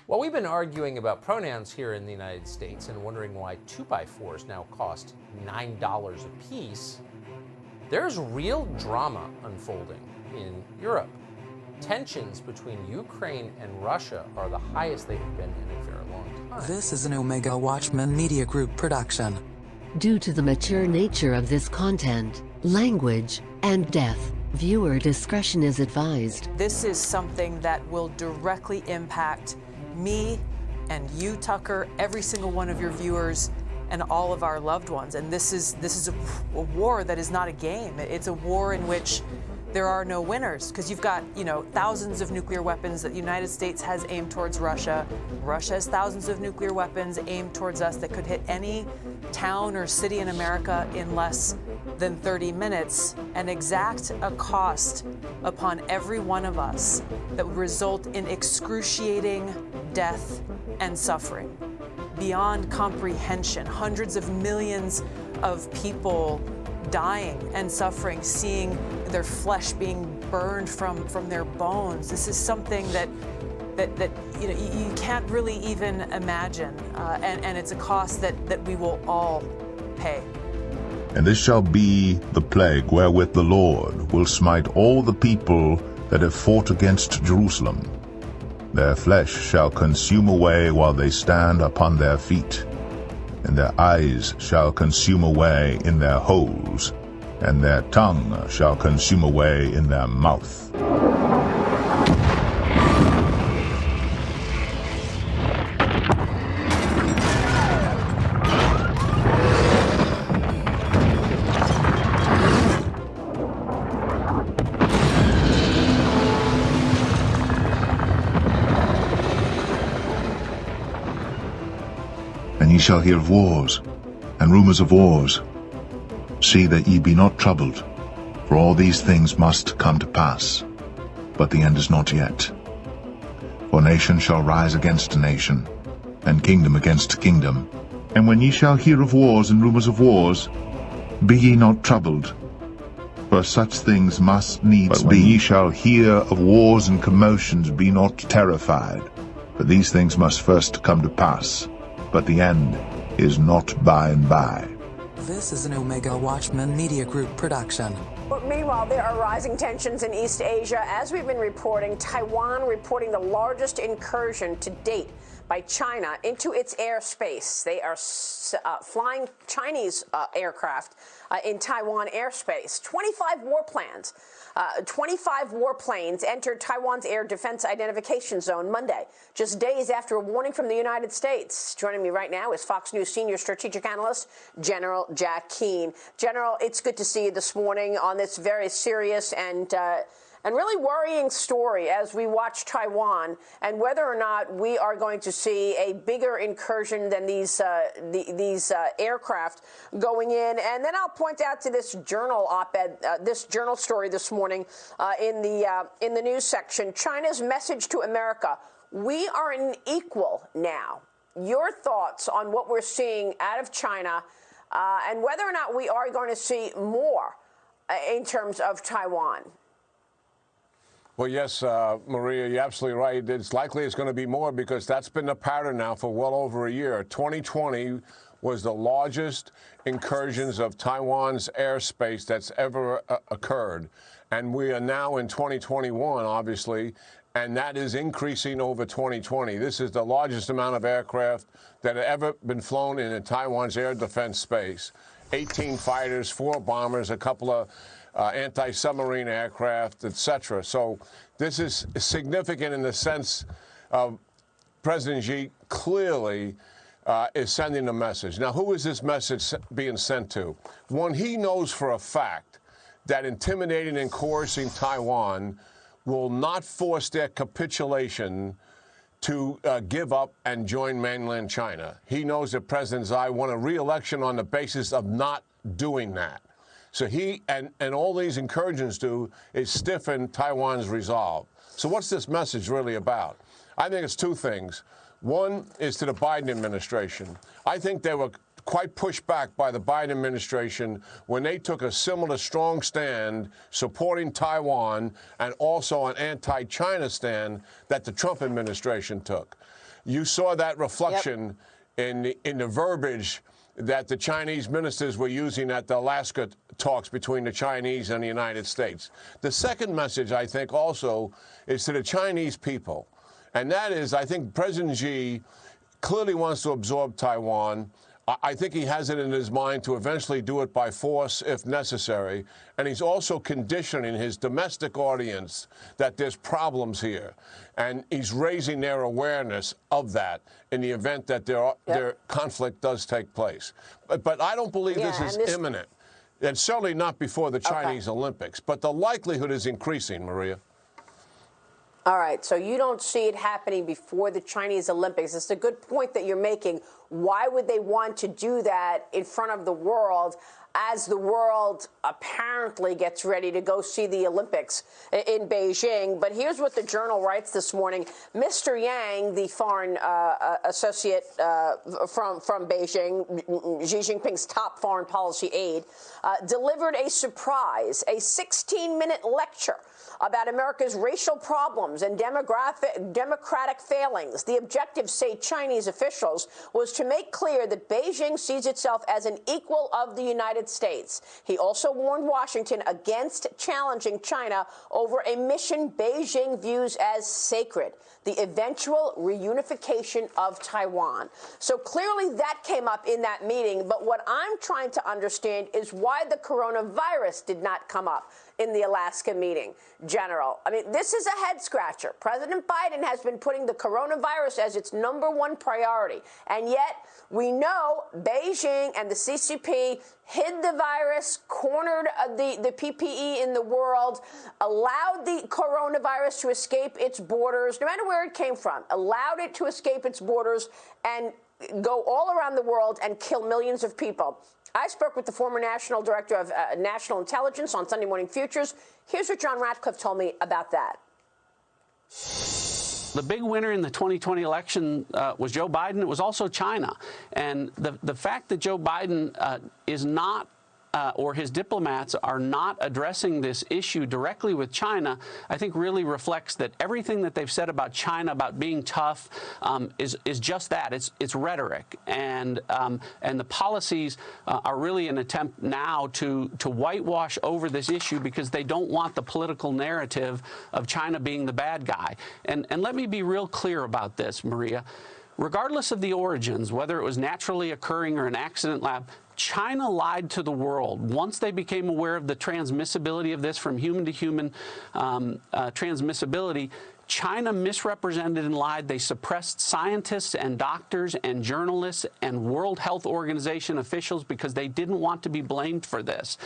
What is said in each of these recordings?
Well, we've been arguing about pronouns here in the United States and wondering why 2x4s now cost $9 a piece. There's real drama unfolding in Europe. Tensions between Ukraine and Russia are the highest they've been in a very long time. This is an Omega Watchman Media Group production. Due to the mature nature of this content, language, and depth, viewer discretion is advised. This is something that will directly impact me and you, Tucker, every single one of your viewers, and all of our loved ones. And this is a war that is not a game. It's a war in which there are no winners, because you've got, thousands of nuclear weapons that the United States has aimed towards Russia. Russia has thousands of nuclear weapons aimed towards us that could hit any town or city in America in less than 30 minutes and exact a cost upon every one of us that would result in excruciating death and suffering beyond comprehension. Hundreds of millions of people dying and suffering, seeing their flesh being burned from their bones. This is something that you can't really even imagine, and it's a cost that we will all pay. And this shall be the plague wherewith the Lord will smite all the people that have fought against Jerusalem. Their flesh shall consume away while they stand upon their feet, and their eyes shall consume away in their holes, and their tongue shall consume away in their mouth. And ye shall hear of wars, and rumors of wars. See that ye be not troubled, for all these things must come to pass, but the end is not yet. For nation shall rise against nation, and kingdom against kingdom. And when ye shall hear of wars and rumors of wars, be ye not troubled, for such things must needs be. But when ye shall hear of wars and commotions, be not terrified, for these things must first come to pass, but the end is not by and by. This is an Omega Watchman Media Group production. But meanwhile, there are rising tensions in East Asia. As we've been reporting, Taiwan reporting the largest incursion to date by China into its airspace. They are flying Chinese aircraft in Taiwan airspace. 25 warplanes entered Taiwan's air defense identification zone Monday, just days after a warning from the United States. Joining me right now is Fox News senior strategic analyst, General Jack Keane. General, it's good to see you this morning on this very serious and really worrying story as we watch Taiwan and whether or not we are going to see a bigger incursion than these aircraft going in. And then I'll point out to this journal op-ed, this journal story this morning in the news section. China's message to America: we are an equal now. Your thoughts on what we're seeing out of China and whether or not we are going to see more in terms of Taiwan? Well, yes, Maria, you're absolutely right. It's likely it's going to be more because that's been the pattern now for well over a year. 2020 was the largest incursions of Taiwan's airspace that's ever occurred. And we are now in 2021, obviously, and that is increasing over 2020. This is the largest amount of aircraft that have ever been flown in Taiwan's air defense space. 18 fighters, 4 bombers, a couple of anti-submarine aircraft, etc. So this is significant in the sense of President Xi clearly is sending a message. Now, who is this message being sent to? One, he knows for a fact that intimidating and coercing Taiwan will not force their capitulation to give up and join mainland China. He knows that President Xi won a re-election on the basis of not doing that. So he and all these incursions do is stiffen Taiwan's resolve. So what's this message really about? I think it's two things. One is to the Biden administration. I think they were quite pushed back by the Biden administration when they took a similar strong stand supporting Taiwan and also an anti-China stand that the Trump administration took. You saw that reflection in the verbiage that the Chinese ministers were using at the Alaska talks between the Chinese and the United States. The second message, I think, also is to the Chinese people, and that is, I think President Xi clearly wants to absorb Taiwan. I think he has it in his mind to eventually do it by force if necessary. And he's also conditioning his domestic audience that there's problems here. And he's raising their awareness of that in the event that their conflict does take place. But I don't believe this is imminent. And certainly not before the Chinese Olympics. But the likelihood is increasing, Maria. All right, so you don't see it happening before the Chinese Olympics. It's a good point that you're making. Why would they want to do that in front of the world as the world apparently gets ready to go see the Olympics in Beijing? But here's what the Journal writes this morning. Mr. Yang, the foreign associate from Beijing, Xi Jinping's top foreign policy aide, delivered a surprise, a 16-minute lecture about America's racial problems and democratic failings. The objective, say Chinese officials, was to make clear that Beijing sees itself as an equal of the United States. He also warned Washington against challenging China over a mission Beijing views as sacred, the eventual reunification of Taiwan. So clearly that came up in that meeting. But what I'm trying to understand is why the coronavirus did not come up in the Alaska meeting, General. I mean, this is a head-scratcher. President Biden has been putting the coronavirus as its #1 priority. And yet, we know Beijing and the CCP hid the virus, cornered the PPE in the world, allowed the coronavirus to escape its borders, no matter where it came from, allowed it to escape its borders and go all around the world and kill millions of people. I spoke with the former National Director of National Intelligence on Sunday Morning Futures. Here's what John Ratcliffe told me about that. The big winner in the 2020 election was Joe Biden. It was also China. And the fact that Joe Biden is not or his diplomats are not addressing this issue directly with China, I think really reflects that everything that they've said about China, about being tough, is just that. It's rhetoric. And the policies are really an attempt now to whitewash over this issue because they don't want the political narrative of China being the bad guy. And let me be real clear about this, Maria. Regardless of the origins, whether it was naturally occurring or an accident lab, China lied to the world. Once they became aware of the transmissibility of this from human to human transmissibility, China misrepresented and lied. They suppressed scientists and doctors and journalists and World Health Organization officials because they didn't want to be blamed for this.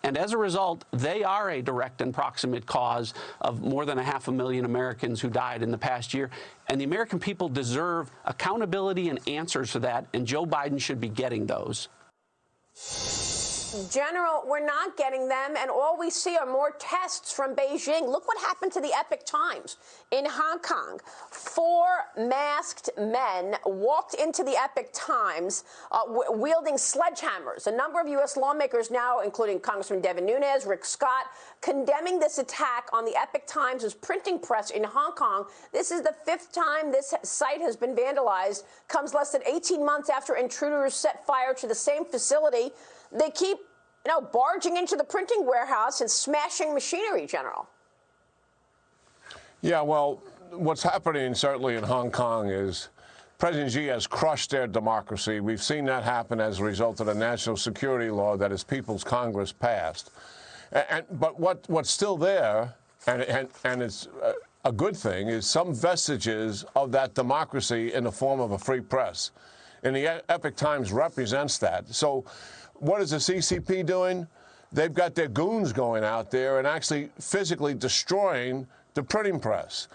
And as a result, they are a direct and proximate cause of more than 500,000 Americans who died in the past year. And the American people deserve accountability and answers for that, and Joe Biden should be getting those. General, we're not getting them, and all we see are more tests from Beijing. Look what happened to the Epoch Times in Hong Kong. 4 masked men walked into the Epoch Times wielding sledgehammers. A number of U.S. lawmakers now, including Congressman Devin Nunes, Rick Scott, condemning this attack on the Epoch Times' printing press in Hong Kong. This is the 5th time this site has been vandalized, comes less than 18 months after intruders set fire to the same facility. They keep, barging into the printing warehouse and smashing machinery, General. Yeah, well, what's happening certainly in Hong Kong is President Xi has crushed their democracy. We've seen that happen as a result of the national security law that his People's Congress passed. But what's still there, and it's a good thing, is some vestiges of that democracy in the form of a free press. And the Epoch Times represents that. So what is the CCP doing? They've got their goons going out there and actually physically destroying the printing press.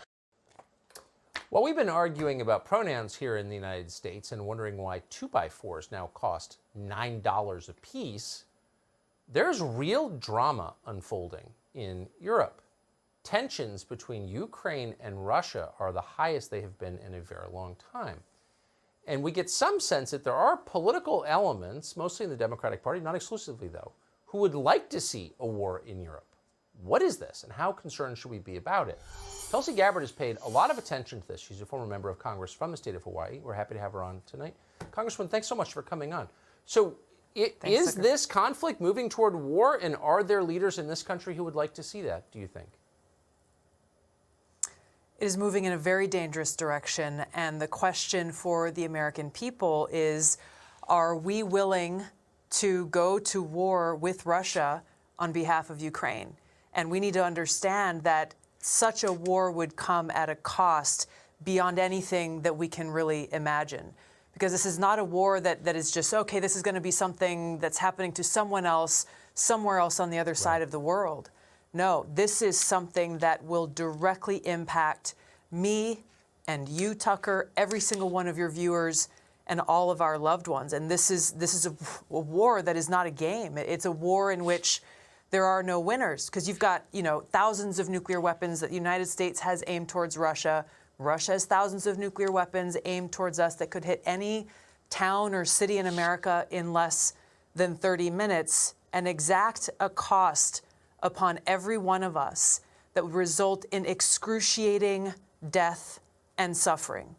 Well, we've been arguing about pronouns here in the United States and wondering why 2x4s now cost $9 a piece. There's real drama unfolding in Europe. Tensions between Ukraine and Russia are the highest they have been in a very long time. And we get some sense that there are political elements, mostly in the Democratic Party, not exclusively though, who would like to see a war in Europe. What is this, and how concerned should we be about it? Tulsi Gabbard has paid a lot of attention to this. She's a former member of Congress from the state of Hawaii. We're happy to have her on tonight. Congresswoman, thanks so much for coming on. So is this conflict moving toward war, and are there leaders in this country who would like to see that, do you think? It is moving in a very dangerous direction, and the question for the American people is, are we willing to go to war with Russia on behalf of Ukraine? And we need to understand that such a war would come at a cost beyond anything that we can really imagine. Because this is not a war that is just, okay, this is going to be something that's happening to someone else, somewhere else on the other side of the world. No, this is something that will directly impact me and you, Tucker, every single one of your viewers, and all of our loved ones. And this is a war that is not a game. It's a war in which there are no winners, because you've got, thousands of nuclear weapons that the United States has aimed towards Russia. Russia has thousands of nuclear weapons aimed towards us that could hit any town or city in America in less than 30 minutes and exact a cost upon every one of us that would result in excruciating death and suffering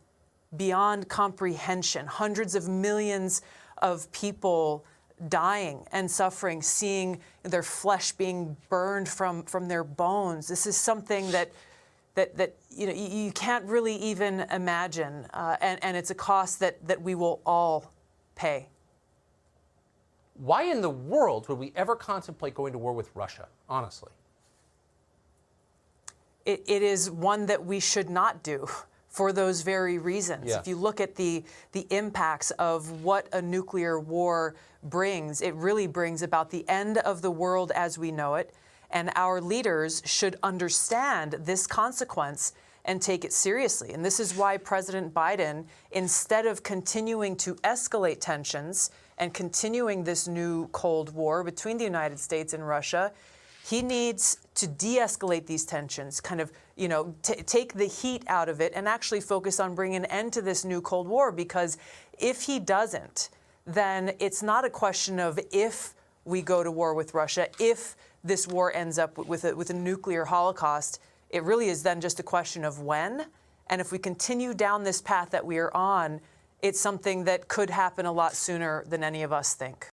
beyond comprehension. Hundreds of millions of people dying and suffering, seeing their flesh being burned from their bones. This is something that you can't really imagine, and it's a cost that we will all pay. Why in the world would we ever contemplate going to war with Russia, honestly? It is one that we should not do for those very reasons. Yeah. If you look at the impacts of what a nuclear war brings, it really brings about the end of the world as we know it. And our leaders should understand this consequence and take it seriously. And this is why President Biden, instead of continuing to escalate tensions and continuing this new Cold War between the United States and Russia, he needs to de-escalate these tensions, kind of, take the heat out of it and actually focus on bringing an end to this new Cold War. Because if he doesn't, then it's not a question of if we go to war with Russia, if this war ends up with a nuclear holocaust. It really is then just a question of when. And if we continue down this path that we are on, it's something that could happen a lot sooner than any of us think.